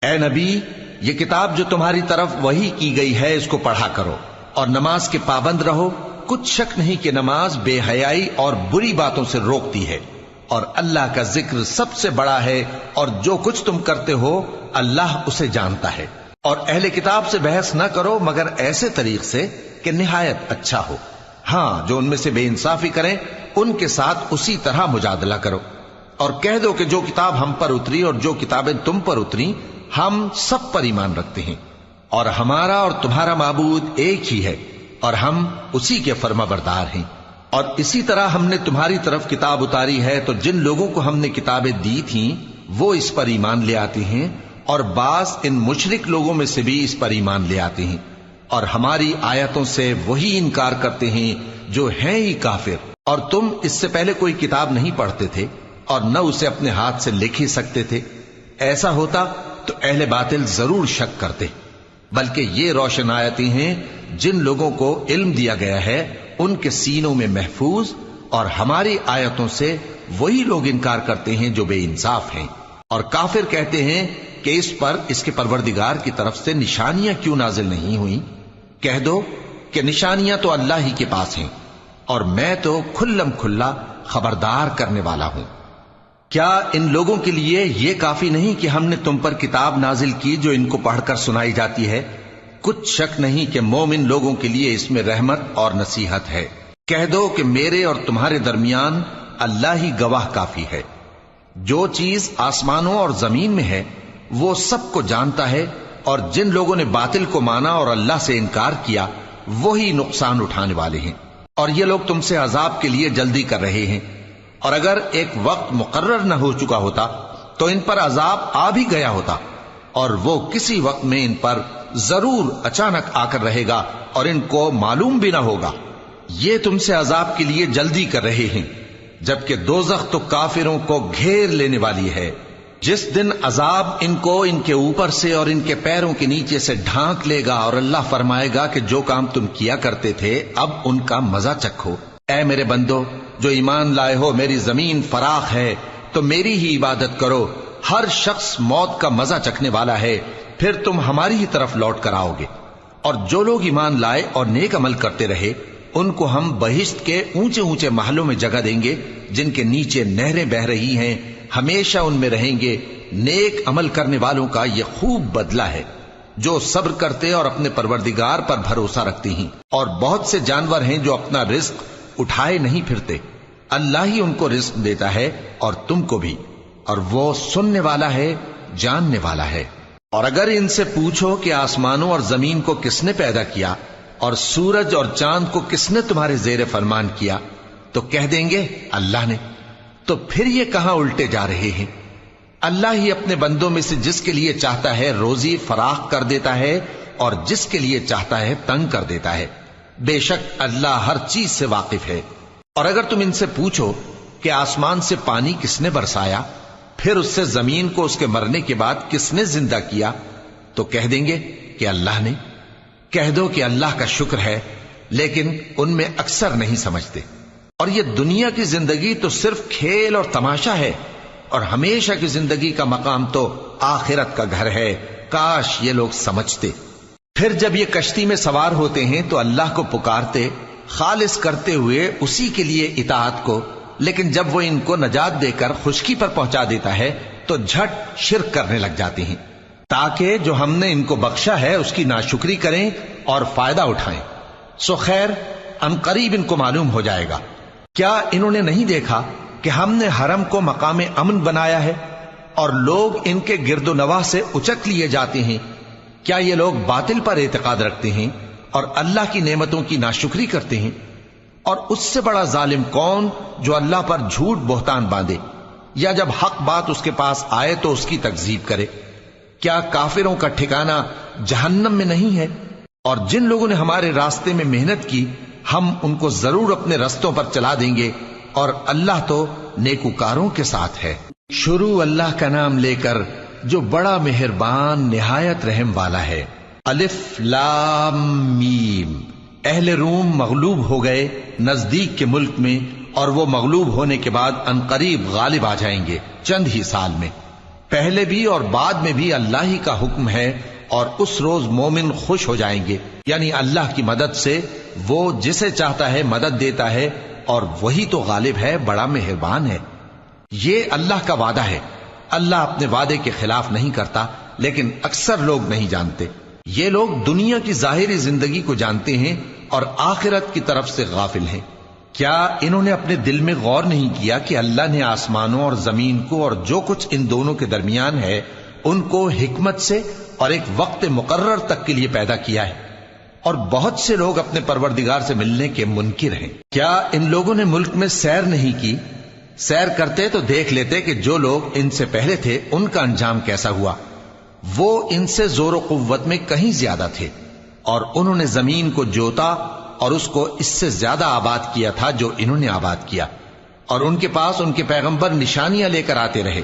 اے نبی، یہ کتاب جو تمہاری طرف وحی کی گئی ہے اس کو پڑھا کرو اور نماز کے پابند رہو۔ کچھ شک نہیں کہ نماز بے حیائی اور بری باتوں سے روکتی ہے، اور اللہ کا ذکر سب سے بڑا ہے، اور جو کچھ تم کرتے ہو اللہ اسے جانتا ہے۔ اور اہل کتاب سے بحث نہ کرو مگر ایسے طریق سے کہ نہایت اچھا ہو۔ ہاں، جو ان میں سے بے انصافی کریں ان کے ساتھ اسی طرح مجادلہ کرو، اور کہہ دو کہ جو کتاب ہم پر اتری اور جو کتابیں تم پر اتری ہم سب پر ایمان رکھتے ہیں، اور ہمارا اور تمہارا معبود ایک ہی ہے، اور ہم اسی کے فرما بردار ہیں۔ اور اسی طرح ہم نے تمہاری طرف کتاب اتاری ہے تو جن لوگوں کو ہم نے کتابیں دی تھیں وہ اس پر ایمان لے آتے ہیں، اور بعض ان مشرک لوگوں میں سے بھی اس پر ایمان لے آتے ہیں، اور ہماری آیتوں سے وہی انکار کرتے ہیں جو ہیں ہی کافر۔ اور تم اس سے پہلے کوئی کتاب نہیں پڑھتے تھے اور نہ اسے اپنے ہاتھ سے لکھ ہی سکتے تھے۔ ایسا ہوتا تو اہل باطل ضرور شک کرتے، بلکہ یہ روشن آیتیں ہیں جن لوگوں کو علم دیا گیا ہے ان کے سینوں میں محفوظ، اور ہماری آیتوں سے وہی لوگ انکار کرتے ہیں جو بے انصاف ہیں۔ اور کافر کہتے ہیں کہ اس پر اس کے پروردگار کی طرف سے نشانیاں کیوں نازل نہیں ہوئیں؟ کہہ دو کہ نشانیاں تو اللہ ہی کے پاس ہیں، اور میں تو کھلم کھلا خبردار کرنے والا ہوں۔ کیا ان لوگوں کے لیے یہ کافی نہیں کہ ہم نے تم پر کتاب نازل کی جو ان کو پڑھ کر سنائی جاتی ہے؟ کچھ شک نہیں کہ مومن لوگوں کے لیے اس میں رحمت اور نصیحت ہے۔ کہہ دو کہ میرے اور تمہارے درمیان اللہ ہی گواہ کافی ہے۔ جو چیز آسمانوں اور زمین میں ہے وہ سب کو جانتا ہے، اور جن لوگوں نے باطل کو مانا اور اللہ سے انکار کیا وہی نقصان اٹھانے والے ہیں۔ اور یہ لوگ تم سے عذاب کے لیے جلدی کر رہے ہیں، اور اگر ایک وقت مقرر نہ ہو چکا ہوتا تو ان پر عذاب آ بھی گیا ہوتا، اور وہ کسی وقت میں ان پر ضرور اچانک آ کر رہے گا اور ان کو معلوم بھی نہ ہوگا۔ یہ تم سے عذاب کے لیے جلدی کر رہے ہیں، جبکہ دوزخ تو کافروں کو گھیر لینے والی ہے۔ جس دن عذاب ان کو ان کے اوپر سے اور ان کے پیروں کے نیچے سے ڈھانک لے گا، اور اللہ فرمائے گا کہ جو کام تم کیا کرتے تھے اب ان کا مزہ چکھو۔ اے میرے بندو جو ایمان لائے ہو، میری زمین فراخ ہے تو میری ہی عبادت کرو۔ ہر شخص موت کا مزہ چکھنے والا ہے، پھر تم ہماری ہی طرف لوٹ کر آؤ گے۔ اور جو لوگ ایمان لائے اور نیک عمل کرتے رہے ان کو ہم بہشت کے اونچے اونچے محلوں میں جگہ دیں گے جن کے نیچے نہریں بہہ رہی ہیں، ہمیشہ ان میں رہیں گے۔ نیک عمل کرنے والوں کا یہ خوب بدلہ ہے جو صبر کرتے اور اپنے پروردگار پر بھروسہ رکھتے ہیں۔ اور بہت سے جانور ہیں جو اپنا رزق اٹھائے نہیں پھرتے، اللہ ہی ان کو رزق دیتا ہے اور تم کو بھی، اور وہ سننے والا ہے، جاننے والا ہے۔ اور اگر ان سے پوچھو کہ آسمانوں اور زمین کو کس نے پیدا کیا اور سورج اور چاند کو کس نے تمہارے زیر فرمان کیا، تو کہہ دیں گے اللہ نے۔ تو پھر یہ کہاں الٹے جا رہے ہیں؟ اللہ ہی اپنے بندوں میں سے جس کے لیے چاہتا ہے روزی فراخ کر دیتا ہے، اور جس کے لیے چاہتا ہے تنگ کر دیتا ہے۔ بے شک اللہ ہر چیز سے واقف ہے۔ اور اگر تم ان سے پوچھو کہ آسمان سے پانی کس نے برسایا، پھر اس سے زمین کو اس کے مرنے کے بعد کس نے زندہ کیا، تو کہہ دیں گے کہ اللہ نے۔ کہہ دو کہ اللہ کا شکر ہے، لیکن ان میں اکثر نہیں سمجھتے۔ اور یہ دنیا کی زندگی تو صرف کھیل اور تماشا ہے، اور ہمیشہ کی زندگی کا مقام تو آخرت کا گھر ہے۔ کاش یہ لوگ سمجھتے۔ پھر جب یہ کشتی میں سوار ہوتے ہیں تو اللہ کو پکارتے، خالص کرتے ہوئے اسی کے لیے اطاعت کو، لیکن جب وہ ان کو نجات دے کر خشکی پر پہنچا دیتا ہے تو جھٹ شرک کرنے لگ جاتے ہیں، تاکہ جو ہم نے ان کو بخشا ہے اس کی ناشکری کریں اور فائدہ اٹھائیں۔ سو خیر عنقریب ان کو معلوم ہو جائے گا۔ کیا انہوں نے نہیں دیکھا کہ ہم نے حرم کو مقام امن بنایا ہے اور لوگ ان کے گرد و نواح سے اچک لیے جاتے ہیں؟ کیا یہ لوگ باطل پر اعتقاد رکھتے ہیں اور اللہ کی نعمتوں کی ناشکری کرتے ہیں؟ اور اس سے بڑا ظالم کون جو اللہ پر جھوٹ بہتان باندھے، یا جب حق بات اس کے پاس آئے تو اس کی تکذیب کرے؟ کیا کافروں کا ٹھکانہ جہنم میں نہیں ہے؟ اور جن لوگوں نے ہمارے راستے میں محنت کی ہم ان کو ضرور اپنے رستوں پر چلا دیں گے، اور اللہ تو نیکوکاروں کے ساتھ ہے۔ شروع اللہ کا نام لے کر جو بڑا مہربان نہایت رحم والا ہے۔ الف لام میم۔ اہل روم مغلوب ہو گئے نزدیک کے ملک میں، اور وہ مغلوب ہونے کے بعد عنقریب غالب آ جائیں گے چند ہی سال میں۔ پہلے بھی اور بعد میں بھی اللہ ہی کا حکم ہے، اور اس روز مومن خوش ہو جائیں گے، یعنی اللہ کی مدد سے وہ جسے چاہتا ہے مدد دیتا ہے، اور وہی تو غالب ہے، بڑا مہربان ہے۔ یہ اللہ کا وعدہ ہے، اللہ اپنے وعدے کے خلاف نہیں کرتا، لیکن اکثر لوگ نہیں جانتے۔ یہ لوگ دنیا کی ظاہری زندگی کو جانتے ہیں اور آخرت کی طرف سے غافل ہیں۔ کیا انہوں نے اپنے دل میں غور نہیں کیا کہ اللہ نے آسمانوں اور زمین کو اور جو کچھ ان دونوں کے درمیان ہے ان کو حکمت سے اور ایک وقت مقرر تک کے لیے پیدا کیا ہے، اور بہت سے لوگ اپنے پروردگار سے ملنے کے منکر ہیں۔ کیا ان لوگوں نے ملک میں سیر نہیں کی؟ سیر کرتے تو دیکھ لیتے کہ جو لوگ ان سے پہلے تھے ان کا انجام کیسا ہوا۔ وہ ان سے زور و قوت میں کہیں زیادہ تھے، اور انہوں نے زمین کو جوتا اور اس کو اس سے زیادہ آباد کیا تھا جو انہوں نے آباد کیا، اور ان کے پاس ان کے پیغمبر نشانیاں لے کر آتے رہے،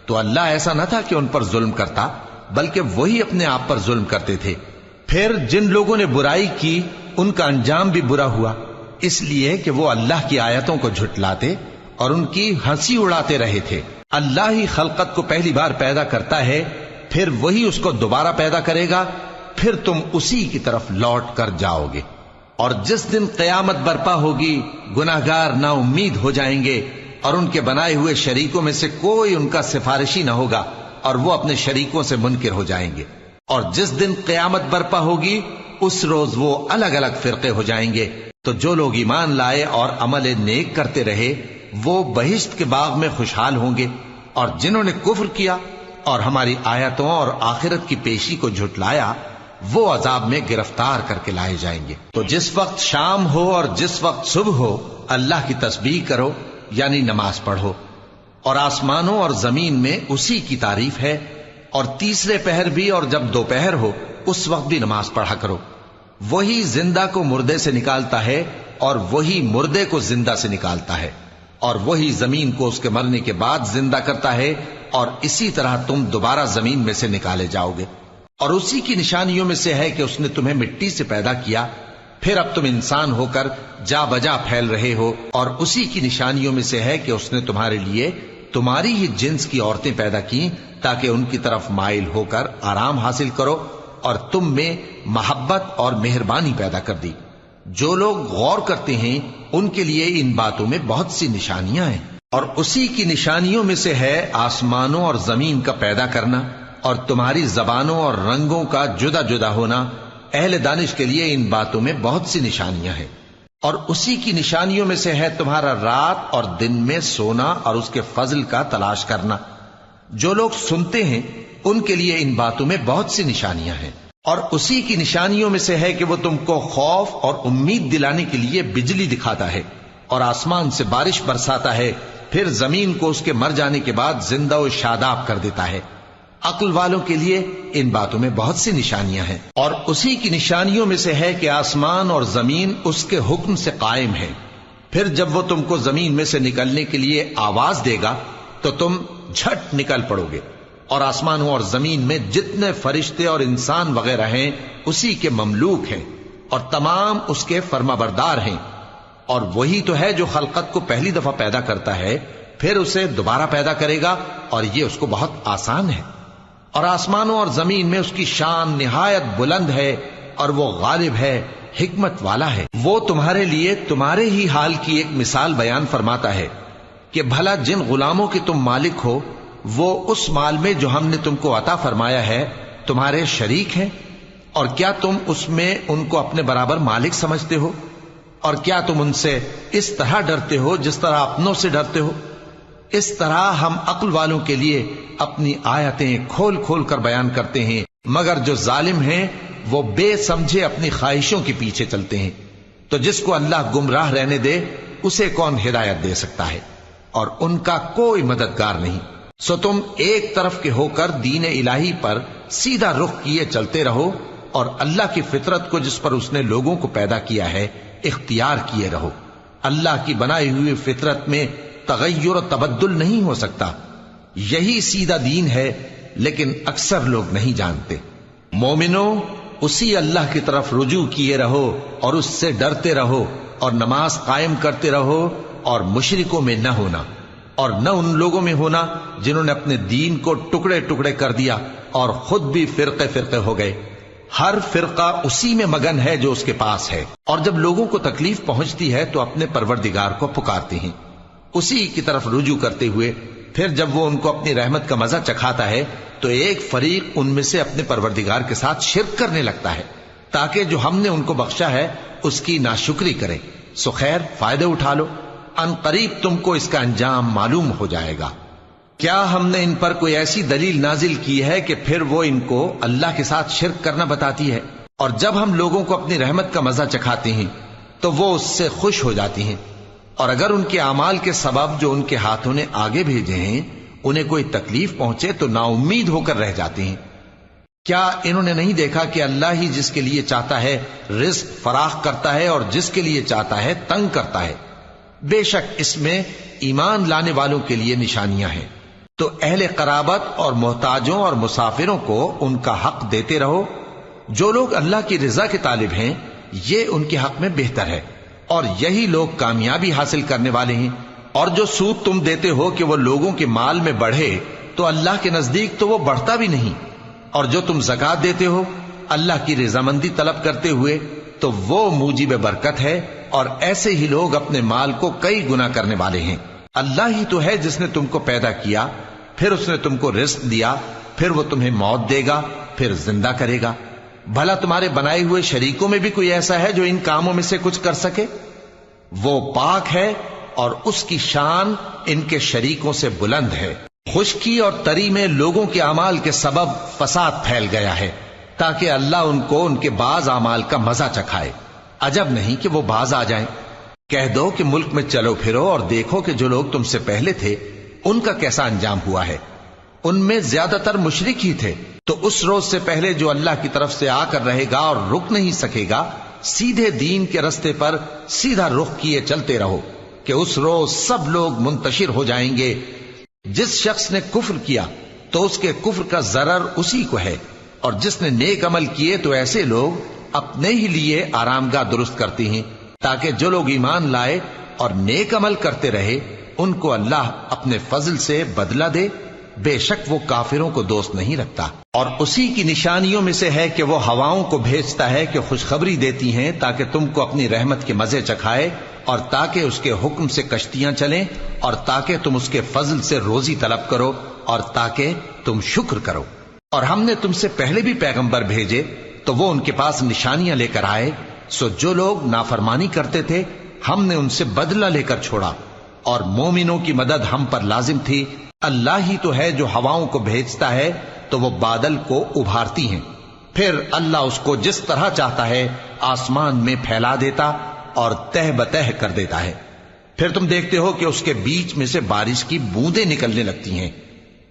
تو اللہ ایسا نہ تھا کہ ان پر ظلم کرتا، بلکہ وہی اپنے آپ پر ظلم کرتے تھے۔ پھر جن لوگوں نے برائی کی ان کا انجام بھی برا ہوا، اس لیے کہ وہ اللہ کی آیتوں کو جھٹلاتے اور ان کی ہنسی اڑاتے رہے تھے۔ اللہ ہی خلقت کو پہلی بار پیدا کرتا ہے، پھر وہی اس کو دوبارہ پیدا کرے گا، پھر تم اسی کی طرف لوٹ کر جاؤ گے۔ اور جس دن قیامت برپا ہوگی گناہگار نا امید ہو جائیں گے، اور ان کے بنائے ہوئے شریکوں میں سے کوئی ان کا سفارشی نہ ہوگا، اور وہ اپنے شریکوں سے منکر ہو جائیں گے۔ اور جس دن قیامت برپا ہوگی اس روز وہ الگ الگ فرقے ہو جائیں گے، تو جو لوگ ایمان لائے اور عمل نیک کرتے رہے وہ بہشت کے باغ میں خوشحال ہوں گے، اور جنہوں نے کفر کیا اور ہماری آیتوں اور آخرت کی پیشی کو جھٹلایا وہ عذاب میں گرفتار کر کے لائے جائیں گے۔ تو جس وقت شام ہو اور جس وقت صبح ہو اللہ کی تسبیح کرو، یعنی نماز پڑھو، اور آسمانوں اور زمین میں اسی کی تعریف ہے، اور تیسرے پہر بھی اور جب دوپہر ہو اس وقت بھی نماز پڑھا کرو۔ وہی زندہ کو مردے سے نکالتا ہے اور وہی مردے کو زندہ سے نکالتا ہے، اور وہی زمین کو اس کے مرنے کے بعد زندہ کرتا ہے، اور اسی طرح تم دوبارہ زمین میں سے نکالے جاؤ گے۔ اور اسی کی نشانیوں میں سے ہے کہ اس نے تمہیں مٹی سے پیدا کیا، پھر اب تم انسان ہو کر جا بجا پھیل رہے ہو، اور اسی کی نشانیوں میں سے ہے کہ اس نے تمہارے لیے تمہاری ہی جنس کی عورتیں پیدا کی تاکہ ان کی طرف مائل ہو کر آرام حاصل کرو، اور تم میں محبت اور مہربانی پیدا کر دی۔ جو لوگ غور کرتے ہیں ان کے لیے ان باتوں میں بہت سی نشانیاں ہیں۔ اور اسی کی نشانیوں میں سے ہے آسمانوں اور زمین کا پیدا کرنا، اور تمہاری زبانوں اور رنگوں کا جدا جدا ہونا۔ اہل دانش کے لیے ان باتوں میں بہت سی نشانیاں ہیں۔ اور اسی کی نشانیوں میں سے ہے تمہارا رات اور دن میں سونا اور اس کے فضل کا تلاش کرنا۔ جو لوگ سنتے ہیں ان کے لیے ان باتوں میں بہت سی نشانیاں ہیں۔ اور اسی کی نشانیوں میں سے ہے کہ وہ تم کو خوف اور امید دلانے کے لیے بجلی دکھاتا ہے، اور آسمان سے بارش برساتا ہے، پھر زمین کو اس کے مر جانے کے بعد زندہ و شاداب کر دیتا ہے۔ عقل والوں کے لیے ان باتوں میں بہت سی نشانیاں ہیں۔ اور اسی کی نشانیوں میں سے ہے کہ آسمان اور زمین اس کے حکم سے قائم ہیں، پھر جب وہ تم کو زمین میں سے نکلنے کے لیے آواز دے گا تو تم جھٹ نکل پڑو گے۔ اور آسمانوں اور زمین میں جتنے فرشتے اور انسان وغیرہ ہیں اسی کے مملوک ہیں، اور تمام اس کے فرما بردار ہیں۔ اور وہی تو ہے جو خلقت کو پہلی دفعہ پیدا کرتا ہے، پھر اسے دوبارہ پیدا کرے گا، اور یہ اس کو بہت آسان ہے۔ اور آسمانوں اور زمین میں اس کی شان نہایت بلند ہے، اور وہ غالب ہے، حکمت والا ہے۔ وہ تمہارے لیے تمہارے ہی حال کی ایک مثال بیان فرماتا ہے کہ بھلا جن غلاموں کے تم مالک ہو وہ اس مال میں جو ہم نے تم کو عطا فرمایا ہے تمہارے شریک ہیں، اور کیا تم اس میں ان کو اپنے برابر مالک سمجھتے ہو؟ اور کیا تم ان سے اس طرح ڈرتے ہو جس طرح اپنوں سے ڈرتے ہو؟ اس طرح ہم عقل والوں کے لیے اپنی آیتیں کھول کھول کر بیان کرتے ہیں، مگر جو ظالم ہیں وہ بے سمجھے اپنی خواہشوں کے پیچھے چلتے ہیں۔ تو جس کو اللہ گمراہ رہنے دے اسے کون ہدایت دے سکتا ہے، اور ان کا کوئی مددگار نہیں۔ سو تم ایک طرف کے ہو کر دین الہی پر سیدھا رخ کیے چلتے رہو، اور اللہ کی فطرت کو جس پر اس نے لوگوں کو پیدا کیا ہے اختیار کیے رہو۔ اللہ کی بنائی ہوئی فطرت میں تغیر و تبدل نہیں ہو سکتا، یہی سیدھا دین ہے، لیکن اکثر لوگ نہیں جانتے۔ مومنو، اسی اللہ کی طرف رجوع کیے رہو اور اس سے ڈرتے رہو، اور نماز قائم کرتے رہو، اور مشرکوں میں نہ ہونا۔ اور نہ ان لوگوں میں ہونا جنہوں نے اپنے دین کو ٹکڑے ٹکڑے کر دیا اور خود بھی فرقے فرقے ہو گئے۔ ہر فرقہ اسی میں مگن ہے جو اس کے پاس ہے، اور جب لوگوں کو تکلیف پہنچتی ہے تو اپنے پروردگار کو پکارتے ہیں، اسی کی طرف رجوع کرتے ہوئے۔ پھر جب وہ ان کو اپنی رحمت کا مزہ چکھاتا ہے تو ایک فریق ان میں سے اپنے پروردگار کے ساتھ شرک کرنے لگتا ہے تاکہ جو ہم نے ان کو بخشا ہے اس کی ناشکری کرے۔ سو خیر، فائدے اٹھا لو، ان قریب تم کو اس کا انجام معلوم ہو جائے گا۔ کیا ہم نے ان پر کوئی ایسی دلیل نازل کی ہے کہ پھر وہ ان کو اللہ کے ساتھ شرک کرنا بتاتی ہے؟ اور جب ہم لوگوں کو اپنی رحمت کا مزہ چکھاتے ہیں تو وہ اس سے خوش ہو جاتی ہیں، اور اگر ان کے اعمال کے سبب جو ان کے ہاتھوں نے آگے بھیجے ہیں انہیں کوئی تکلیف پہنچے تو نا امید ہو کر رہ جاتے ہیں۔ کیا انہوں نے نہیں دیکھا کہ اللہ ہی جس کے لیے چاہتا ہے رزق فراخ کرتا ہے اور جس کے لیے چاہتا ہے تنگ کرتا ہے؟ بے شک اس میں ایمان لانے والوں کے لیے نشانیاں ہیں۔ تو اہل قرابت اور محتاجوں اور مسافروں کو ان کا حق دیتے رہو۔ جو لوگ اللہ کی رضا کے طالب ہیں یہ ان کے حق میں بہتر ہے، اور یہی لوگ کامیابی حاصل کرنے والے ہیں۔ اور جو سود تم دیتے ہو کہ وہ لوگوں کے مال میں بڑھے تو اللہ کے نزدیک تو وہ بڑھتا بھی نہیں، اور جو تم زکوٰۃ دیتے ہو اللہ کی رضامندی طلب کرتے ہوئے تو وہ موجب برکت ہے، اور ایسے ہی لوگ اپنے مال کو کئی گنا کرنے والے ہیں۔ اللہ ہی تو ہے جس نے تم کو پیدا کیا، پھر اس نے تم کو رزق دیا، پھر وہ تمہیں موت دے گا، پھر زندہ کرے گا۔ بھلا تمہارے بنائے ہوئے شریکوں میں بھی کوئی ایسا ہے جو ان کاموں میں سے کچھ کر سکے؟ وہ پاک ہے اور اس کی شان ان کے شریکوں سے بلند ہے۔ خشکی اور تری میں لوگوں کے اعمال کے سبب فساد پھیل گیا ہے تاکہ اللہ ان کو ان کے بعض اعمال کا مزہ چکھائے۔ عجب نہیں کہ وہ باز آ جائیں۔ کہہ دو کہ ملک میں چلو پھرو اور دیکھو کہ جو لوگ تم سے پہلے تھے ان کا کیسا انجام ہوا ہے۔ ان میں زیادہ تر مشرک ہی تھے۔ تو اس روز سے پہلے جو اللہ کی طرف سے آ کر رہے گا اور رک نہیں سکے گا، سیدھے دین کے رستے پر سیدھا رخ کیے چلتے رہو کہ اس روز سب لوگ منتشر ہو جائیں گے۔ جس شخص نے کفر کیا تو اس کے کفر کا ضرر اسی کو ہے، اور جس نے نیک عمل کیے تو ایسے لوگ اپنے ہی لیے آرامگاہ درست کرتے ہیں تاکہ جو لوگ ایمان لائے اور نیک عمل کرتے رہے ان کو اللہ اپنے فضل سے بدلہ دے۔ بے شک وہ کافروں کو دوست نہیں رکھتا۔ اور اسی کی نشانیوں میں سے ہے کہ وہ ہواؤں کو بھیجتا ہے کہ خوشخبری دیتی ہیں تاکہ تم کو اپنی رحمت کے مزے چکھائے، اور تاکہ اس کے حکم سے کشتیاں چلیں، اور تاکہ تم اس کے فضل سے روزی طلب کرو، اور تاکہ تم شکر کرو۔ اور ہم نے تم سے پہلے بھی پیغمبر بھیجے تو وہ ان کے پاس نشانیاں لے کر آئے، سو جو لوگ نافرمانی کرتے تھے ہم نے ان سے بدلہ لے کر چھوڑا، اور مومنوں کی مدد ہم پر لازم تھی۔ اللہ ہی تو ہے جو ہواؤں کو بھیجتا ہے تو وہ بادل کو ابھارتی ہیں، پھر اللہ اس کو جس طرح چاہتا ہے آسمان میں پھیلا دیتا اور تہ بتہ کر دیتا ہے۔ پھر تم دیکھتے ہو کہ اس کے بیچ میں سے بارش کی بوندیں نکلنے لگتی ہیں،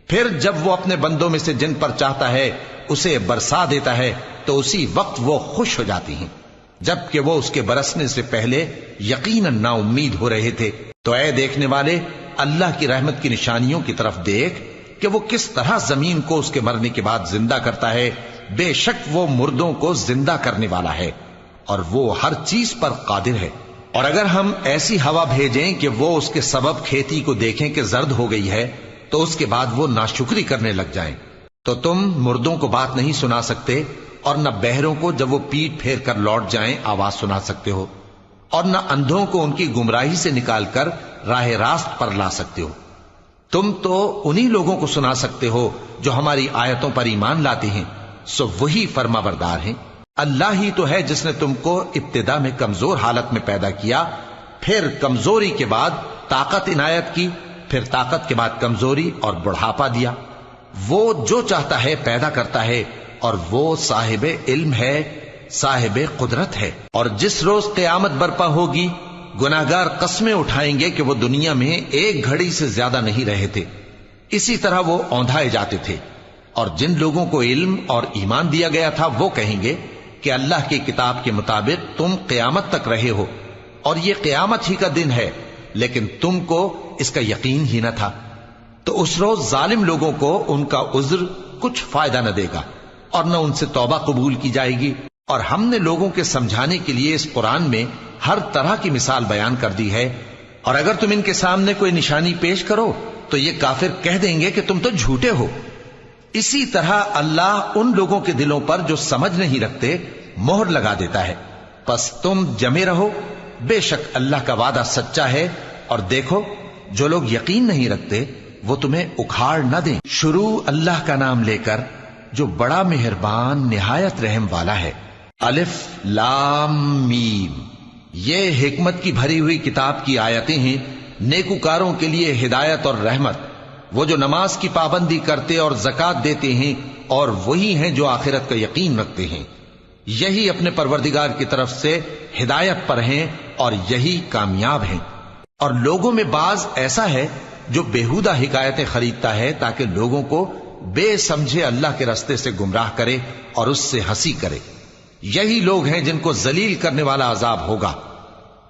پھر جب وہ اپنے بندوں میں سے جن پر چاہتا ہے اسے برسا دیتا ہے تو اسی وقت وہ خوش ہو جاتی ہیں، جبکہ وہ اس کے برسنے سے پہلے یقیناً نا امید ہو رہے تھے۔ تو اے دیکھنے والے، اللہ کی رحمت کی نشانیوں کی طرف دیکھ کہ وہ کس طرح زمین کو اس کے مرنے کے بعد زندہ کرتا ہے۔ بے شک وہ مردوں کو زندہ کرنے والا ہے اور وہ ہر چیز پر قادر ہے۔ اور اگر ہم ایسی ہوا بھیجیں کہ وہ اس کے سبب کھیتی کو دیکھیں کہ زرد ہو گئی ہے تو اس کے بعد وہ ناشکری کرنے لگ جائیں، تو تم مردوں کو بات نہیں سنا سکتے، اور نہ بہروں کو جب وہ پیٹ پھیر کر لوٹ جائیں آواز سنا سکتے ہو، اور نہ اندھوں کو ان کی گمراہی سے نکال کر راہ راست پر لا سکتے ہو۔ تم تو انہی لوگوں کو سنا سکتے ہو جو ہماری آیتوں پر ایمان لاتے ہیں، سو وہی فرما بردار ہیں۔ اللہ ہی تو ہے جس نے تم کو ابتدا میں کمزور حالت میں پیدا کیا، پھر کمزوری کے بعد طاقت عنایت کی، پھر طاقت کے بعد کمزوری اور بڑھاپا دیا۔ وہ جو چاہتا ہے پیدا کرتا ہے، اور وہ صاحب علم ہے، صاحب قدرت ہے۔ اور جس روز قیامت برپا ہوگی گناہگار قسمیں اٹھائیں گے کہ وہ دنیا میں ایک گھڑی سے زیادہ نہیں رہے تھے، اسی طرح وہ اوندھائے جاتے تھے۔ اور جن لوگوں کو علم اور ایمان دیا گیا تھا وہ کہیں گے کہ اللہ کی کتاب کے مطابق تم قیامت تک رہے ہو، اور یہ قیامت ہی کا دن ہے، لیکن تم کو اس کا یقین ہی نہ تھا۔ تو اس روز ظالم لوگوں کو ان کا عذر کچھ فائدہ نہ دے گا، اور نہ ان سے توبہ قبول کی جائے گی۔ اور ہم نے لوگوں کے سمجھانے کے لیے اس قرآن میں ہر طرح کی مثال بیان کر دی ہے، اور اگر تم ان کے سامنے کوئی نشانی پیش کرو تو یہ کافر کہہ دیں گے کہ تم تو جھوٹے ہو۔ اسی طرح اللہ ان لوگوں کے دلوں پر جو سمجھ نہیں رکھتے مہر لگا دیتا ہے۔ پس تم جمے رہو، بے شک اللہ کا وعدہ سچا ہے، اور دیکھو جو لوگ یقین نہیں رکھتے وہ تمہیں اکھاڑ نہ دیں۔ شروع اللہ کا نام لے کر جو بڑا مہربان نہایت رحم والا ہے۔ الف لام میم، یہ حکمت کی بھری ہوئی کتاب کی آیتیں ہیں، نیکوکاروں کے لیے ہدایت اور رحمت، وہ جو نماز کی پابندی کرتے اور زکوٰۃ دیتے ہیں، اور وہی ہیں جو آخرت کا یقین رکھتے ہیں، یہی اپنے پروردگار کی طرف سے ہدایت پر ہیں اور یہی کامیاب ہیں۔ اور لوگوں میں بعض ایسا ہے جو بیہودہ حکایتیں خریدتا ہے تاکہ لوگوں کو بے سمجھے اللہ کے رستے سے گمراہ کرے اور اس سے ہنسی کرے، یہی لوگ ہیں جن کو ذلیل کرنے والا عذاب ہوگا۔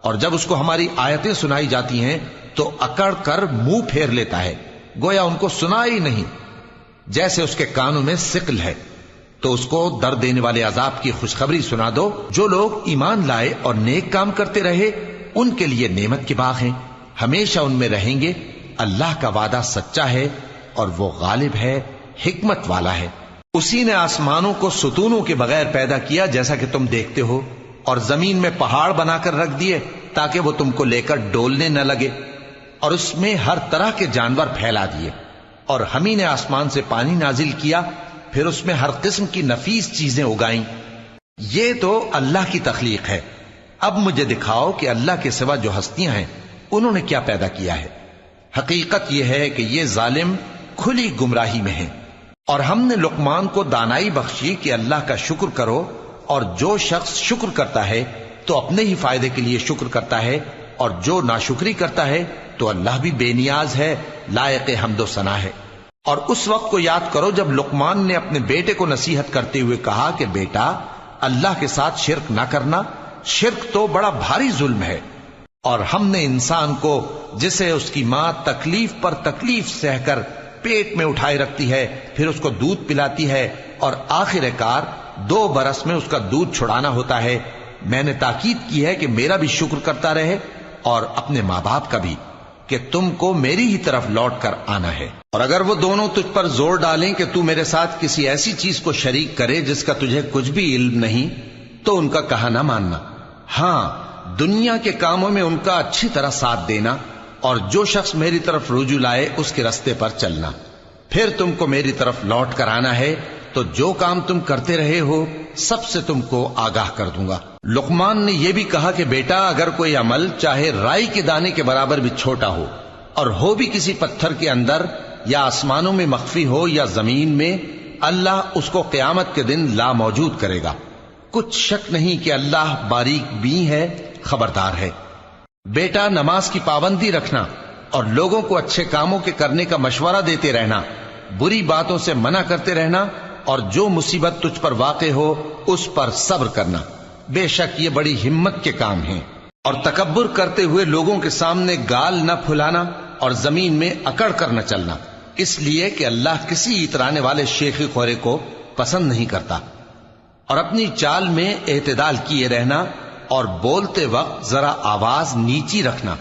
اور جب اس کو ہماری آیتیں سنائی جاتی ہیں تو اکڑ کر منہ پھیر لیتا ہے، گویا ان کو سنا ہی نہیں، جیسے اس کے کانوں میں ثقل ہے۔ تو اس کو درد دینے والے عذاب کی خوشخبری سنا دو۔ جو لوگ ایمان لائے اور نیک کام کرتے رہے ان کے لیے نعمت کے باغ ہیں، ہمیشہ ان میں رہیں گے۔ اللہ کا وعدہ سچا ہے اور وہ غالب ہے، حکمت والا ہے۔ اسی نے آسمانوں کو ستونوں کے بغیر پیدا کیا جیسا کہ تم دیکھتے ہو، اور زمین میں پہاڑ بنا کر رکھ دیے تاکہ وہ تم کو لے کر ڈولنے نہ لگے، اور اس میں ہر طرح کے جانور پھیلا دیے۔ اور ہم ہی نے آسمان سے پانی نازل کیا، پھر اس میں ہر قسم کی نفیس چیزیں اگائیں۔ یہ تو اللہ کی تخلیق ہے۔ اب مجھے دکھاؤ کہ اللہ کے سوا جو ہستیاں ہیں انہوں نے کیا پیدا کیا ہے۔ حقیقت یہ ہے کہ یہ ظالم کھلی گمراہی میں ہیں۔ اور ہم نے لقمان کو دانائی بخشی کہ اللہ کا شکر کرو، اور جو شخص شکر کرتا ہے تو اپنے ہی فائدے کے لیے شکر کرتا ہے، اور جو ناشکری کرتا ہے تو اللہ بھی بے نیاز ہے، لائق حمد و ثنا ہے۔ اور اس وقت کو یاد کرو جب لقمان نے اپنے بیٹے کو نصیحت کرتے ہوئے کہا کہ بیٹا، اللہ کے ساتھ شرک نہ کرنا، شرک تو بڑا بھاری ظلم ہے۔ اور ہم نے انسان کو جسے اس کی ماں تکلیف پر تکلیف سہ کر پیٹ میں اٹھائے رکھتی ہے، پھر اس کو دودھ پلاتی ہے، اور آخر کار 2 برس میں اس کا دودھ چھڑانا ہوتا ہے، میں نے تاکید کی ہے کہ میرا بھی شکر کرتا رہے اور اپنے ماں باپ کا بھی، کہ تم کو میری ہی طرف لوٹ کر آنا ہے۔ اور اگر وہ دونوں تجھ پر زور ڈالیں کہ تو میرے ساتھ کسی ایسی چیز کو شریک کرے جس کا تجھے کچھ بھی علم نہیں، تو ان کا کہا نہ ماننا۔ ہاں، دنیا کے کاموں میں ان کا اچھی طرح ساتھ دینا، اور جو شخص میری طرف رجوع لائے اس کے رستے پر چلنا۔ پھر تم کو میری طرف لوٹ کر آنا ہے تو جو کام تم کرتے رہے ہو سب سے تم کو آگاہ کر دوں گا۔ لقمان نے یہ بھی کہا کہ بیٹا، اگر کوئی عمل چاہے رائی کے دانے کے برابر بھی چھوٹا ہو، اور ہو بھی کسی پتھر کے اندر یا آسمانوں میں مخفی ہو یا زمین میں، اللہ اس کو قیامت کے دن لا موجود کرے گا۔ کچھ شک نہیں کہ اللہ باریک بین ہے، خبردار ہے۔ بیٹا، نماز کی پابندی رکھنا اور لوگوں کو اچھے کاموں کے کرنے کا مشورہ دیتے رہنا، بری باتوں سے منع کرتے رہنا، اور جو مصیبت تجھ پر واقع ہو اس پر صبر کرنا، بے شک یہ بڑی ہمت کے کام ہیں۔ اور تکبر کرتے ہوئے لوگوں کے سامنے گال نہ پھلانا اور زمین میں اکڑ کر نہ چلنا، اس لیے کہ اللہ کسی اترانے والے شیخی خورے کو پسند نہیں کرتا۔ اور اپنی چال میں اعتدال کیے رہنا، اور بولتے وقت ذرا آواز نیچی رکھنا،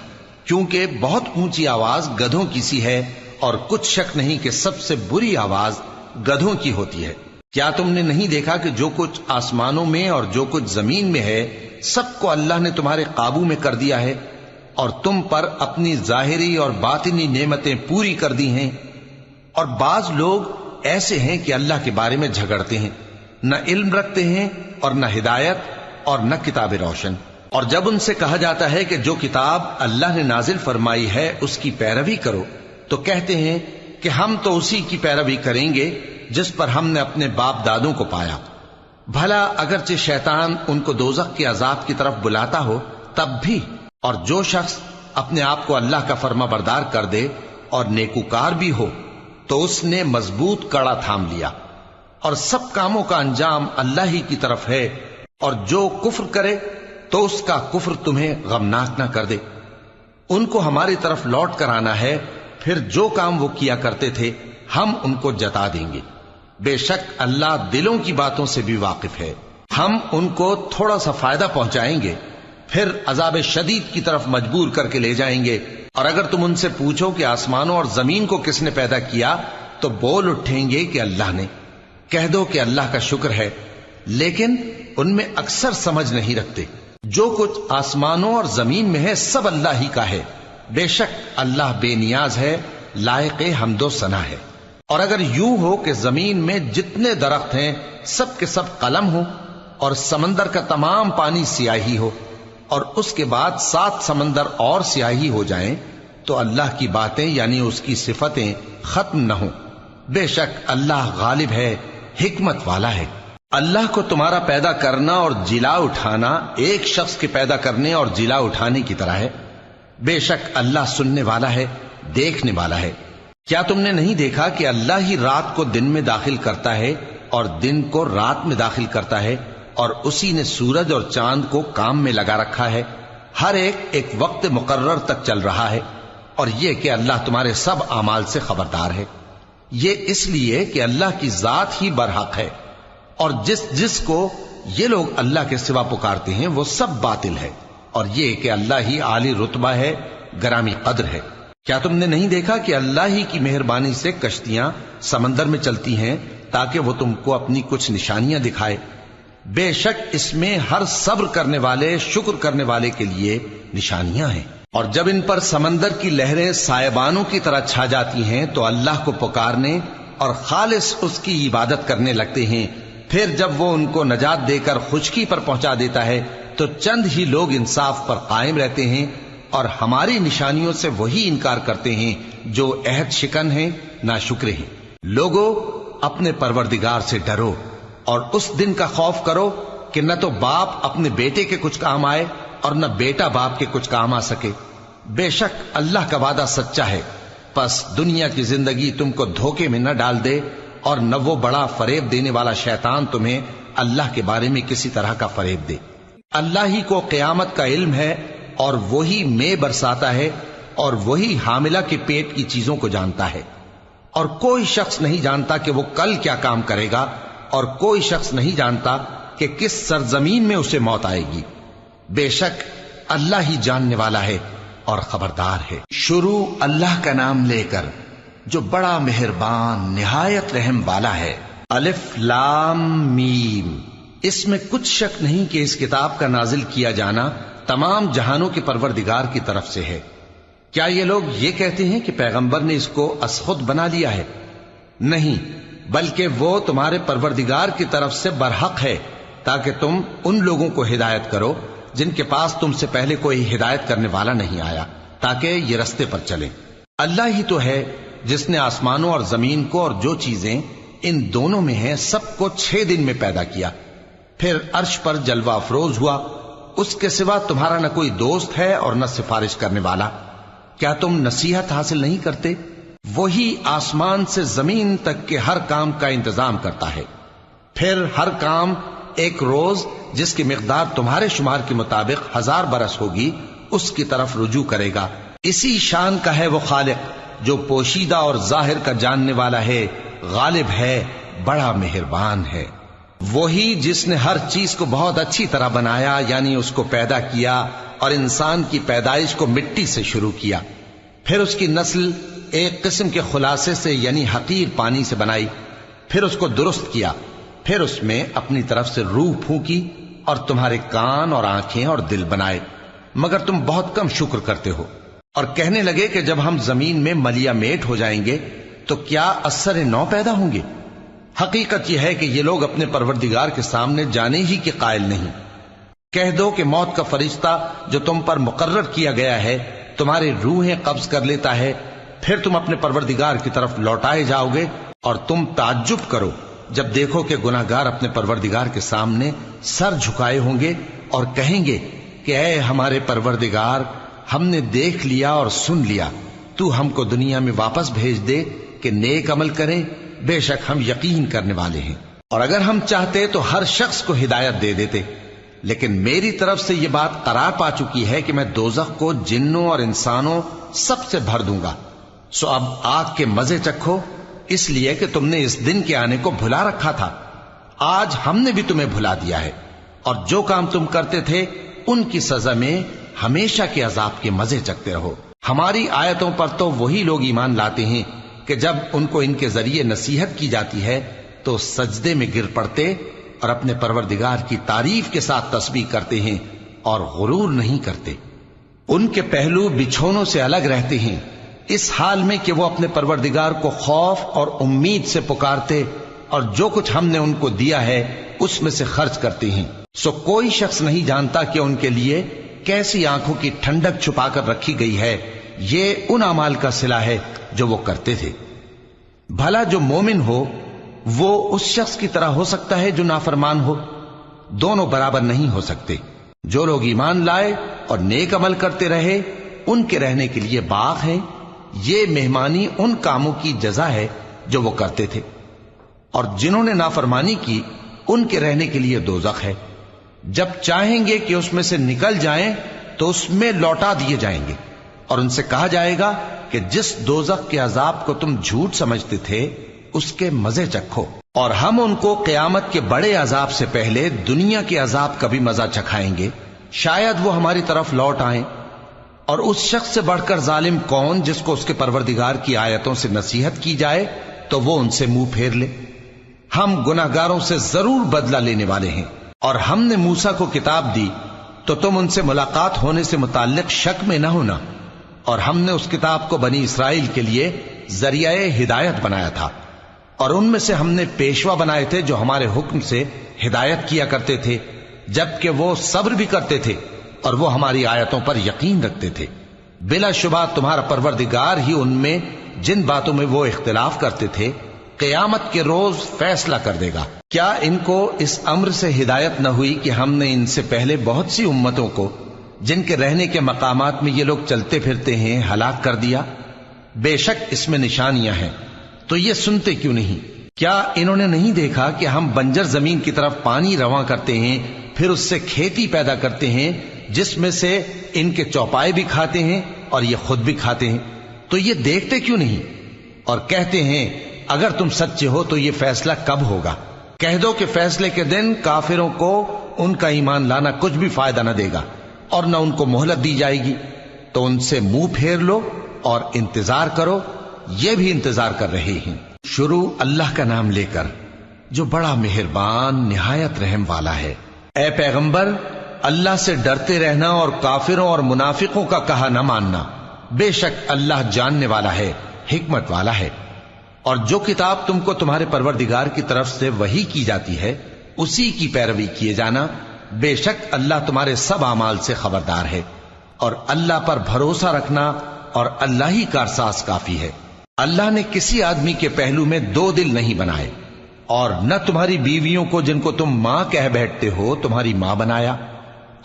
کیونکہ بہت اونچی آواز گدھوں کی سی ہے، اور کچھ شک نہیں کہ سب سے بری آواز گدھوں کی ہوتی ہے۔ کیا تم نے نہیں دیکھا کہ جو کچھ آسمانوں میں اور جو کچھ زمین میں ہے سب کو اللہ نے تمہارے قابو میں کر دیا ہے، اور تم پر اپنی ظاہری اور باطنی نعمتیں پوری کر دی ہیں۔ اور بعض لوگ ایسے ہیں کہ اللہ کے بارے میں جھگڑتے ہیں، نہ علم رکھتے ہیں اور نہ ہدایت اور نہ کتاب روشن۔ اور جب ان سے کہا جاتا ہے کہ جو کتاب اللہ نے نازل فرمائی ہے اس کی پیروی کرو، تو کہتے ہیں کہ ہم تو اسی کی پیروی کریں گے جس پر ہم نے اپنے باپ دادوں کو پایا۔ بھلا اگرچہ شیطان ان کو دوزخ کے عذاب کی طرف بلاتا ہو تب بھی۔ اور جو شخص اپنے آپ کو اللہ کا فرما بردار کر دے اور نیکوکار بھی ہو تو اس نے مضبوط کڑا تھام لیا، اور سب کاموں کا انجام اللہ ہی کی طرف ہے۔ اور جو کفر کرے تو اس کا کفر تمہیں غمناک نہ کر دے۔ ان کو ہماری طرف لوٹ کر آنا ہے، پھر جو کام وہ کیا کرتے تھے ہم ان کو جتا دیں گے۔ بے شک اللہ دلوں کی باتوں سے بھی واقف ہے۔ ہم ان کو تھوڑا سا فائدہ پہنچائیں گے، پھر عذاب شدید کی طرف مجبور کر کے لے جائیں گے۔ اور اگر تم ان سے پوچھو کہ آسمانوں اور زمین کو کس نے پیدا کیا تو بول اٹھیں گے کہ اللہ نے۔ کہہ دو کہ اللہ کا شکر ہے، لیکن ان میں اکثر سمجھ نہیں رکھتے۔ جو کچھ آسمانوں اور زمین میں ہے سب اللہ ہی کا ہے، بے شک اللہ بے نیاز ہے، لائق حمد و ثنا ہے۔ اور اگر یوں ہو کہ زمین میں جتنے درخت ہیں سب کے سب قلم ہو اور سمندر کا تمام پانی سیاہی ہو اور اس کے بعد 7 سمندر اور سیاہی ہو جائیں تو اللہ کی باتیں یعنی اس کی صفتیں ختم نہ ہوں۔ بے شک اللہ غالب ہے، حکمت والا ہے۔ اللہ کو تمہارا پیدا کرنا اور جلا اٹھانا ایک شخص کے پیدا کرنے اور جلا اٹھانے کی طرح ہے۔ بے شک اللہ سننے والا ہے، دیکھنے والا ہے۔ کیا تم نے نہیں دیکھا کہ اللہ ہی رات کو دن میں داخل کرتا ہے اور دن کو رات میں داخل کرتا ہے، اور اسی نے سورج اور چاند کو کام میں لگا رکھا ہے، ہر ایک وقت مقرر تک چل رہا ہے، اور یہ کہ اللہ تمہارے سب اعمال سے خبردار ہے۔ یہ اس لیے کہ اللہ کی ذات ہی برحق ہے، اور جس کو یہ لوگ اللہ کے سوا پکارتے ہیں وہ سب باطل ہے، اور یہ کہ اللہ ہی عالی رتبہ ہے، گرامی قدر ہے۔ کیا تم نے نہیں دیکھا کہ اللہ ہی کی مہربانی سے کشتیاں سمندر میں چلتی ہیں تاکہ وہ تم کو اپنی کچھ نشانیاں دکھائے؟ بے شک اس میں ہر صبر کرنے والے، شکر کرنے والے کے لیے نشانیاں ہیں۔ اور جب ان پر سمندر کی لہریں سائبانوں کی طرح چھا جاتی ہیں تو اللہ کو پکارنے اور خالص اس کی عبادت کرنے لگتے ہیں، پھر جب وہ ان کو نجات دے کر خشکی پر پہنچا دیتا ہے تو چند ہی لوگ انصاف پر قائم رہتے ہیں، اور ہماری نشانیوں سے وہی انکار کرتے ہیں جو عہد شکن ہیں، ناشکرے ہیں۔ لوگو اپنے پروردگار سے ڈرو اور اس دن کا خوف کرو کہ نہ تو باپ اپنے بیٹے کے کچھ کام آئے اور نہ بیٹا باپ کے کچھ کام آ سکے۔ بے شک اللہ کا وعدہ سچا ہے، پس دنیا کی زندگی تم کو دھوکے میں نہ ڈال دے، اور نہ وہ بڑا فریب دینے والا شیطان تمہیں اللہ کے بارے میں کسی طرح کا فریب دے۔ اللہ ہی کو قیامت کا علم ہے، اور وہی میں برساتا ہے، اور وہی حاملہ کے پیٹ کی چیزوں کو جانتا ہے، اور کوئی شخص نہیں جانتا کہ وہ کل کیا کام کرے گا، اور کوئی شخص نہیں جانتا کہ کس سرزمین میں اسے موت آئے گی۔ بے شک اللہ ہی جاننے والا ہے اور خبردار ہے۔ شروع اللہ کا نام لے کر جو بڑا مہربان نہایت رحم والا ہے۔ الف لام میم۔ اس میں کچھ شک نہیں کہ اس کتاب کا نازل کیا جانا تمام جہانوں کے پروردگار کی طرف سے ہے۔ کیا یہ لوگ یہ کہتے ہیں کہ پیغمبر نے اس کو از خود بنا لیا ہے؟ نہیں، بلکہ وہ تمہارے پروردگار کی طرف سے برحق ہے، تاکہ تم ان لوگوں کو ہدایت کرو جن کے پاس تم سے پہلے کوئی ہدایت کرنے والا نہیں آیا، تاکہ یہ رستے پر چلیں۔ اللہ ہی تو ہے جس نے آسمانوں اور زمین کو اور جو چیزیں ان دونوں میں ہیں سب کو 6 دن میں پیدا کیا، پھر عرش پر جلوہ افروز ہوا۔ اس کے سوا تمہارا نہ کوئی دوست ہے اور نہ سفارش کرنے والا۔ کیا تم نصیحت حاصل نہیں کرتے؟ وہی آسمان سے زمین تک کے ہر کام کا انتظام کرتا ہے، پھر ہر کام ایک روز جس کی مقدار تمہارے شمار کے مطابق 1000 برس ہوگی اس کی طرف رجوع کرے گا۔ اسی شان کا ہے وہ خالق جو پوشیدہ اور ظاہر کا جاننے والا ہے، غالب ہے، بڑا مہربان ہے۔ وہی جس نے ہر چیز کو بہت اچھی طرح بنایا، یعنی اس کو پیدا کیا، اور انسان کی پیدائش کو مٹی سے شروع کیا، پھر اس کی نسل ایک قسم کے خلاصے سے یعنی حقیر پانی سے بنائی، پھر اس کو درست کیا، پھر اس میں اپنی طرف سے روح پھونکی، اور تمہارے کان اور آنکھیں اور دل بنائے، مگر تم بہت کم شکر کرتے ہو۔ اور کہنے لگے کہ جب ہم زمین میں ملیا میٹ ہو جائیں گے تو کیا اثر نو پیدا ہوں گے؟ حقیقت یہ ہے کہ یہ لوگ اپنے پروردگار کے سامنے جانے ہی کے قائل نہیں۔ کہہ دو کہ موت کا فرشتہ جو تم پر مقرر کیا گیا ہے تمہاری روحیں قبض کر لیتا ہے، پھر تم اپنے پروردگار کی طرف لوٹائے جاؤ گے، اور تم تعجب کرو جب دیکھو کہ گناہگار اپنے پروردگار کے سامنے سر جھکائے ہوں گے اور کہیں گے کہ اے ہمارے پروردگار، ہم نے دیکھ لیا اور سن لیا، تو ہم کو دنیا میں واپس بھیج دے کہ نیک عمل کریں، بے شک ہم یقین کرنے والے ہیں۔ اور اگر ہم چاہتے تو ہر شخص کو ہدایت دے دیتے، لیکن میری طرف سے یہ بات قرار پا چکی ہے کہ میں دوزخ کو جنوں اور انسانوں سب سے بھر دوں گا، سو اب آگ کے مزے چکھو، اس لیے کہ تم نے اس دن کے آنے کو بھلا رکھا تھا۔ آج ہم نے بھی تمہیں بھلا دیا ہے، اور جو کام تم کرتے تھے ان کی سزا میں ہمیشہ کے عذاب کے مزے چکھتے رہو۔ ہماری آیتوں پر تو وہی لوگ ایمان لاتے ہیں کہ جب ان کو ان کے ذریعے نصیحت کی جاتی ہے تو سجدے میں گر پڑتے اور اپنے پروردگار کی تعریف کے ساتھ تسبیح کرتے ہیں اور غرور نہیں کرتے۔ ان کے پہلو بچھونوں سے الگ رہتے ہیں، اس حال میں کہ وہ اپنے پروردگار کو خوف اور امید سے پکارتے اور جو کچھ ہم نے ان کو دیا ہے اس میں سے خرچ کرتے ہیں۔ سو کوئی شخص نہیں جانتا کہ ان کے لیے کیسی آنکھوں کی ٹھنڈک چھپا کر رکھی گئی ہے، یہ ان اعمال کا صلہ ہے جو وہ کرتے تھے۔ بھلا جو مومن ہو وہ اس شخص کی طرح ہو سکتا ہے جو نافرمان ہو؟ دونوں برابر نہیں ہو سکتے۔ جو لوگ ایمان لائے اور نیک عمل کرتے رہے ان کے رہنے کے لیے باغ ہیں، یہ مہمانی ان کاموں کی جزا ہے جو وہ کرتے تھے، اور جنہوں نے نافرمانی کی ان کے رہنے کے لیے دوزخ ہے، جب چاہیں گے کہ اس میں سے نکل جائیں تو اس میں لوٹا دیے جائیں گے، اور ان سے کہا جائے گا کہ جس دوزخ کے عذاب کو تم جھوٹ سمجھتے تھے اس کے مزے چکھو، اور ہم ان کو قیامت کے بڑے عذاب سے پہلے دنیا کے عذاب کا بھی مزہ چکھائیں گے، شاید وہ ہماری طرف لوٹ آئیں۔ اور اس شخص سے بڑھ کر ظالم کون جس کو اس کے پروردگار کی آیتوں سے نصیحت کی جائے تو وہ ان سے منہ پھیر لے۔ ہم گناہگاروں سے ضرور بدلہ لینے والے ہیں، اور ہم نے موسیٰ کو کتاب دی تو تم ان سے ملاقات ہونے سے متعلق شک میں نہ ہونا، اور ہم نے اس کتاب کو بنی اسرائیل کے لیے ذریعہ ہدایت بنایا تھا، اور ان میں سے ہم نے پیشوا بنائے تھے جو ہمارے حکم سے ہدایت کیا کرتے تھے، جبکہ وہ صبر بھی کرتے تھے اور وہ ہماری آیتوں پر یقین رکھتے تھے۔ بلا شبہ تمہارا پروردگار ہی ان میں جن باتوں میں وہ اختلاف کرتے تھے قیامت کے روز فیصلہ کر دے گا۔ کیا ان کو اس امر سے ہدایت نہ ہوئی کہ ہم نے ان سے پہلے بہت سی امتوں کو جن کے رہنے کے مقامات میں یہ لوگ چلتے پھرتے ہیں ہلاک کر دیا؟ بے شک اس میں نشانیاں ہیں، تو یہ سنتے کیوں نہیں؟ کیا انہوں نے نہیں دیکھا کہ ہم بنجر زمین کی طرف پانی رواں کرتے ہیں، پھر اس سے کھیتی پیدا کرتے ہیں جس میں سے ان کے چوپائے بھی کھاتے ہیں اور یہ خود بھی کھاتے ہیں؟ تو یہ دیکھتے کیوں نہیں؟ اور کہتے ہیں اگر تم سچے ہو تو یہ فیصلہ کب ہوگا؟ کہہ دو کہ فیصلے کے دن کافروں کو ان کا ایمان لانا کچھ بھی فائدہ نہ دے گا اور نہ ان کو مہلت دی جائے گی، تو ان سے منہ پھیر لو اور انتظار کرو، یہ بھی انتظار کر رہے ہیں۔ شروع اللہ کا نام لے کر جو بڑا مہربان نہایت رحم والا ہے۔ اے پیغمبر، اللہ سے ڈرتے رہنا اور کافروں اور منافقوں کا کہا نہ ماننا، بے شک اللہ جاننے والا ہے، حکمت والا ہے۔ اور جو کتاب تم کو تمہارے پروردگار کی طرف سے وحی کی جاتی ہے اسی کی پیروی کیے جانا، بے شک اللہ تمہارے سب اعمال سے خبردار ہے، اور اللہ پر بھروسہ رکھنا اور اللہ ہی کارساز کافی ہے۔ اللہ نے کسی آدمی کے پہلو میں دو دل نہیں بنائے، اور نہ تمہاری بیویوں کو جن کو تم ماں کہہ بیٹھتے ہو تمہاری ماں بنایا،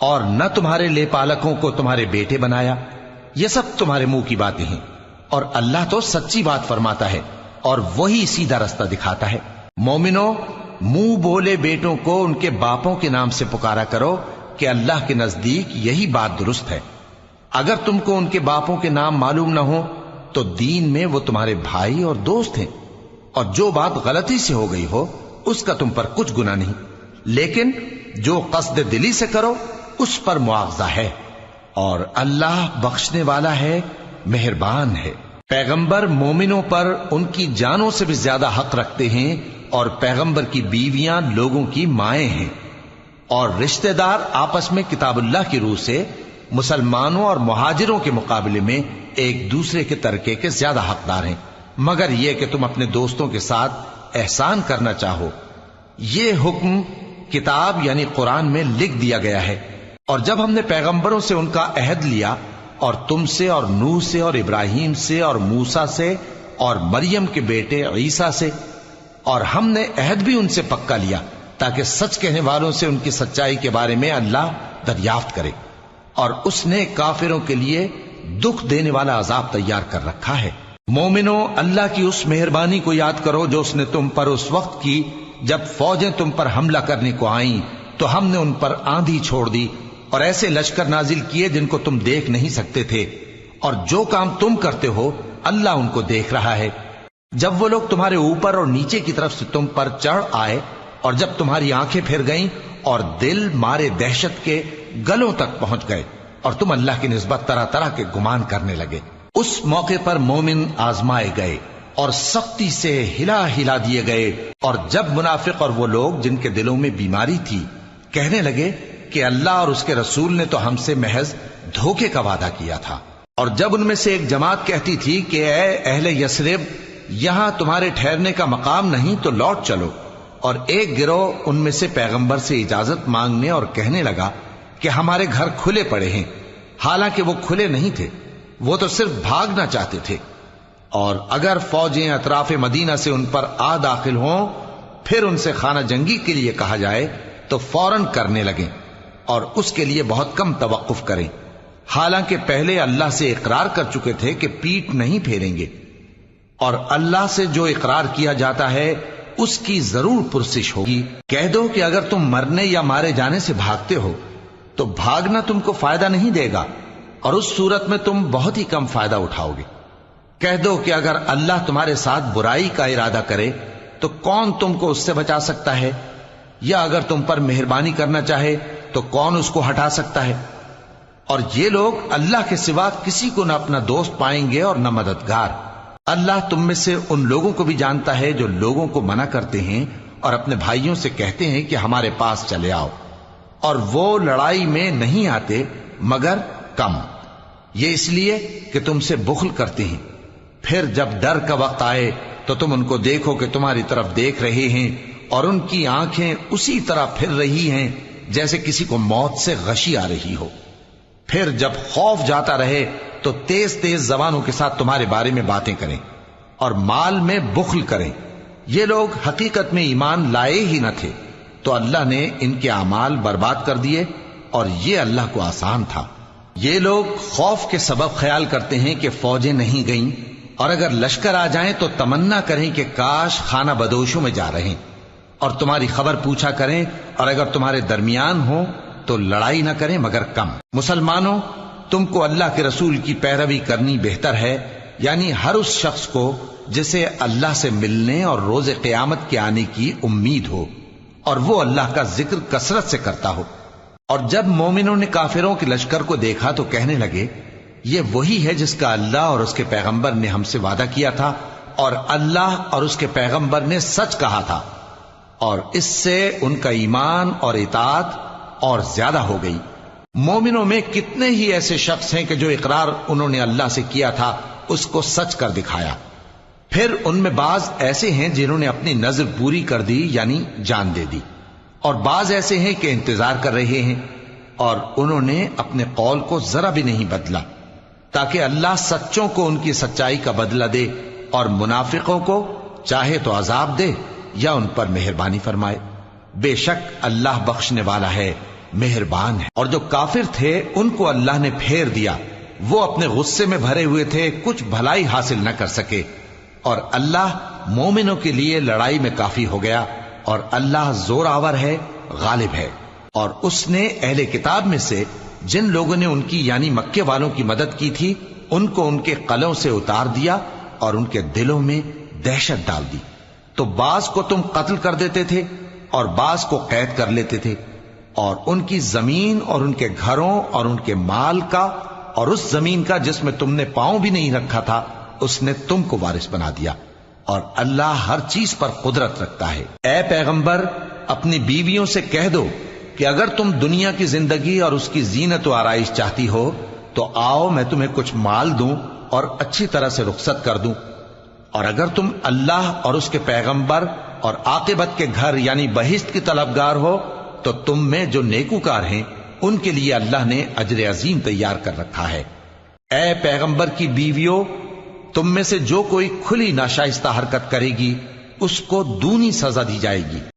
اور نہ تمہارے لے پالکوں کو تمہارے بیٹے بنایا، یہ سب تمہارے منہ کی باتیں ہیں، اور اللہ تو سچی بات فرماتا ہے اور وہی سیدھا رستہ دکھاتا ہے۔ مومنو، منہ بولے بیٹوں کو ان کے باپوں کے نام سے پکارا کرو کہ اللہ کے نزدیک یہی بات درست ہے۔ اگر تم کو ان کے باپوں کے نام معلوم نہ ہو تو دین میں وہ تمہارے بھائی اور دوست ہیں، اور جو بات غلطی سے ہو گئی ہو اس کا تم پر کچھ گناہ نہیں، لیکن جو قصد دلی سے کرو اس پر مواخذہ ہے، اور اللہ بخشنے والا ہے، مہربان ہے۔ پیغمبر مومنوں پر ان کی جانوں سے بھی زیادہ حق رکھتے ہیں، اور پیغمبر کی بیویاں لوگوں کی مائیں ہیں، اور رشتہ دار آپس میں کتاب اللہ کی روح سے مسلمانوں اور مہاجروں کے مقابلے میں ایک دوسرے کے ترکے کے زیادہ حقدار ہیں، مگر یہ کہ تم اپنے دوستوں کے ساتھ احسان کرنا چاہو۔ یہ حکم کتاب یعنی قرآن میں لکھ دیا گیا ہے، اور جب ہم نے پیغمبروں سے ان کا عہد لیا، اور تم سے اور نوح سے اور ابراہیم سے اور موسیٰ سے اور مریم کے بیٹے عیسیٰ سے، اور ہم نے عہد بھی ان سے پکا لیا تاکہ سچ کہنے والوں سے ان کی سچائی کے بارے میں اللہ دریافت کرے، اور اس نے کافروں کے لیے دکھ دینے والا عذاب تیار کر رکھا ہے۔ مومنو، اللہ کی اس مہربانی کو یاد کرو جو اس نے تم پر اس وقت کی جب فوجیں تم پر حملہ کرنے کو آئیں تو ہم نے ان پر آندھی چھوڑ دی اور ایسے لشکر نازل کیے جن کو تم دیکھ نہیں سکتے تھے، اور جو کام تم کرتے ہو اللہ ان کو دیکھ رہا ہے۔ جب وہ لوگ تمہارے اوپر اور نیچے کی طرف سے تم پر چڑھ آئے، اور جب تمہاری آنکھیں پھر گئیں اور دل مارے دہشت کے گلوں تک پہنچ گئے اور تم اللہ کی نسبت طرح طرح کے گمان کرنے لگے۔ اس موقع پر مومن آزمائے گئے اور سختی سے ہلا ہلا دیے گئے، اور جب منافق اور وہ لوگ جن کے دلوں میں بیماری تھی کہنے لگے کہ اللہ اور اس کے رسول نے تو ہم سے محض دھوکے کا وعدہ کیا تھا، اور جب ان میں سے ایک جماعت کہتی تھی کہ اے اہل یثرب، یہاں تمہارے ٹھہرنے کا مقام نہیں تو لوٹ چلو، اور ایک گروہ ان میں سے پیغمبر سے اجازت مانگنے اور کہنے لگا کہ ہمارے گھر کھلے پڑے ہیں، حالانکہ وہ کھلے نہیں تھے، وہ تو صرف بھاگنا چاہتے تھے، اور اگر فوجیں اطراف مدینہ سے ان پر آ داخل ہوں پھر ان سے خانہ جنگی کے لیے کہا جائے تو فوراً کرنے لگیں اور اس کے لیے بہت کم توقف کریں، حالانکہ پہلے اللہ سے اقرار کر چکے تھے کہ پیٹ نہیں پھیریں گے، اور اللہ سے جو اقرار کیا جاتا ہے اس کی ضرور پرسش ہوگی۔ کہہ دو کہ اگر تم مرنے یا مارے جانے سے بھاگتے ہو تو بھاگنا تم کو فائدہ نہیں دے گا، اور اس صورت میں تم بہت ہی کم فائدہ اٹھاؤ گے۔ کہہ دو کہ اگر اللہ تمہارے ساتھ برائی کا ارادہ کرے تو کون تم کو اس سے بچا سکتا ہے، یا اگر تم پر مہربانی کرنا چاہے تو کون اس کو ہٹا سکتا ہے؟ اور یہ لوگ اللہ کے سوا کسی کو نہ اپنا دوست پائیں گے اور نہ مددگار۔ اللہ تم میں سے ان لوگوں کو بھی جانتا ہے جو لوگوں کو منع کرتے ہیں اور اپنے بھائیوں سے کہتے ہیں کہ ہمارے پاس چلے آؤ، اور وہ لڑائی میں نہیں آتے مگر کم، یہ اس لیے کہ تم سے بخل کرتے ہیں۔ پھر جب ڈر کا وقت آئے تو تم ان کو دیکھو کہ تمہاری طرف دیکھ رہے ہیں، اور ان کی آنکھیں اسی طرح پھر رہی ہیں جیسے کسی کو موت سے غشی آ رہی ہو۔ پھر جب خوف جاتا رہے تو تیز تیز زبانوں کے ساتھ تمہارے بارے میں باتیں کریں اور مال میں بخل کریں۔ یہ لوگ حقیقت میں ایمان لائے ہی نہ تھے، تو اللہ نے ان کے اعمال برباد کر دیے، اور یہ اللہ کو آسان تھا۔ یہ لوگ خوف کے سبب خیال کرتے ہیں کہ فوجیں نہیں گئیں، اور اگر لشکر آ جائیں تو تمنا کریں کہ کاش خانہ بدوشوں میں جا رہے، اور تمہاری خبر پوچھا کریں، اور اگر تمہارے درمیان ہو تو لڑائی نہ کریں مگر کم۔ مسلمانوں، تم کو اللہ کے رسول کی پیروی کرنی بہتر ہے، یعنی ہر اس شخص کو جسے اللہ سے ملنے اور روز قیامت کے آنے کی امید ہو، اور وہ اللہ کا ذکر کثرت سے کرتا ہو۔ اور جب مومنوں نے کافروں کے لشکر کو دیکھا تو کہنے لگے یہ وہی ہے جس کا اللہ اور اس کے پیغمبر نے ہم سے وعدہ کیا تھا، اور اللہ اور اس کے پیغمبر نے سچ کہا تھا، اور اس سے ان کا ایمان اور اطاعت اور زیادہ ہو گئی۔ مومنوں میں کتنے ہی ایسے شخص ہیں کہ جو اقرار انہوں نے اللہ سے کیا تھا اس کو سچ کر دکھایا، پھر ان میں بعض ایسے ہیں جنہوں نے اپنی نظر پوری کر دی یعنی جان دے دی، اور بعض ایسے ہیں کہ انتظار کر رہے ہیں، اور انہوں نے اپنے قول کو ذرا بھی نہیں بدلا، تاکہ اللہ سچوں کو ان کی سچائی کا بدلہ دے، اور منافقوں کو چاہے تو عذاب دے یا ان پر مہربانی فرمائے۔ بے شک اللہ بخشنے والا ہے، مہربان ہے۔ اور جو کافر تھے ان کو اللہ نے پھیر دیا، وہ اپنے غصے میں بھرے ہوئے تھے، کچھ بھلائی حاصل نہ کر سکے، اور اللہ مومنوں کے لیے لڑائی میں کافی ہو گیا، اور اللہ زور آور ہے، غالب ہے۔ اور اس نے اہل کتاب میں سے جن لوگوں نے ان کی یعنی مکے والوں کی مدد کی تھی ان کو ان کے قلعوں سے اتار دیا اور ان کے دلوں میں دہشت ڈال دی، تو بعض کو تم قتل کر دیتے تھے اور بعض کو قید کر لیتے تھے، اور ان کی زمین اور ان کے گھروں اور ان کے مال کا اور اس زمین کا جس میں تم نے پاؤں بھی نہیں رکھا تھا اس نے تم کو وارث بنا دیا، اور اللہ ہر چیز پر قدرت رکھتا ہے۔ اے پیغمبر، اپنی بیویوں سے کہہ دو کہ اگر تم دنیا کی زندگی اور اس کی زینت و آرائش چاہتی ہو تو آؤ میں تمہیں کچھ مال دوں اور اچھی طرح سے رخصت کر دوں، اور اگر تم اللہ اور اس کے پیغمبر اور عاقبت کے گھر یعنی بہشت کی طلبگار ہو تو تم میں جو نیکوکار ہیں ان کے لیے اللہ نے اجر عظیم تیار کر رکھا ہے۔ اے پیغمبر کی بیویوں، تم میں سے جو کوئی کھلی ناشائستہ حرکت کرے گی اس کو دونی سزا دی جائے گی۔